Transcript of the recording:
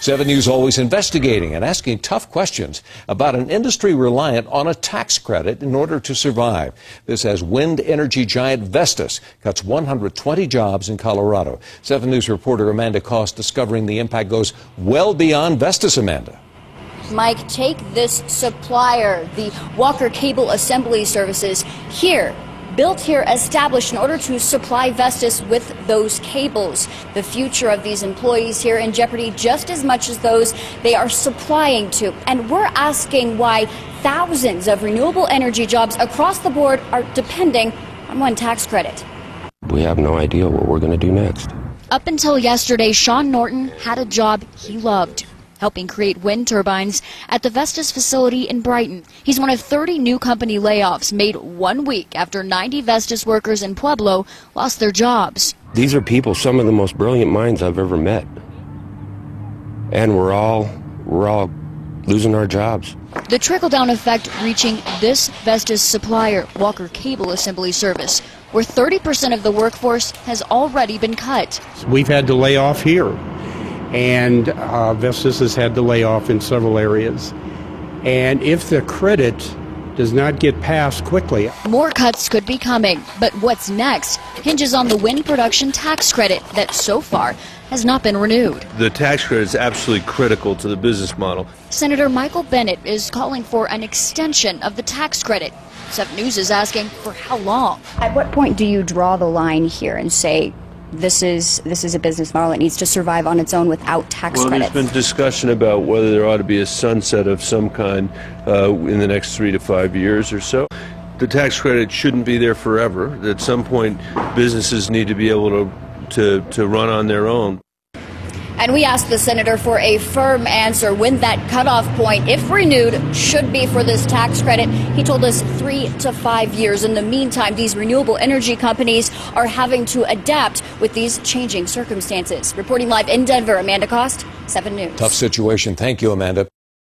7 News always investigating and asking tough questions about an industry reliant on a tax credit in order to survive. This as wind energy giant Vestas cuts 120 jobs in Colorado. 7 News reporter Amanda Cost discovering the impact goes well beyond Vestas. Amanda. Mike, take this supplier, the Walker Cable Assembly Services, built here, established in order to supply Vestas with those cables. The future of these employees here in jeopardy just as much as those they are supplying to. And we're asking why thousands of renewable energy jobs across the board are depending on one tax credit. We have no idea what we're going to do next. Up until yesterday, Sean Norton had a job he loved, helping create wind turbines at the Vestas facility in Brighton. He's one of 30 new company layoffs made 1 week after 90 Vestas workers in Pueblo lost their jobs. These are people, some of the most brilliant minds I've ever met. And we're all losing our jobs. The trickle-down effect reaching this Vestas supplier, Walker Cable Assembly Service, where 30% of the workforce has already been cut. We've had to lay off here. And Vestas has had to lay off in several areas. And if the credit does not get passed quickly, more cuts could be coming. But what's next hinges on the wind production tax credit that so far has not been renewed. The tax credit is absolutely critical to the business model. Senator Michael Bennet is calling for an extension of the tax credit. 7 News is asking for how long. At what point do you draw the line here and say, this is a business model that needs to survive on its own without tax credits? There's been discussion about whether there ought to be a sunset of some kind in the next 3 to 5 years or so. The tax credit shouldn't be there forever. At some point, businesses need to be able to run on their own. And we asked the senator for a firm answer when that cutoff point, if renewed, should be for this tax credit. He told us 3 to 5 years. In the meantime, these renewable energy companies are having to adapt with these changing circumstances. Reporting live in Denver, Amanda Cost, 7 News. Tough situation. Thank you, Amanda.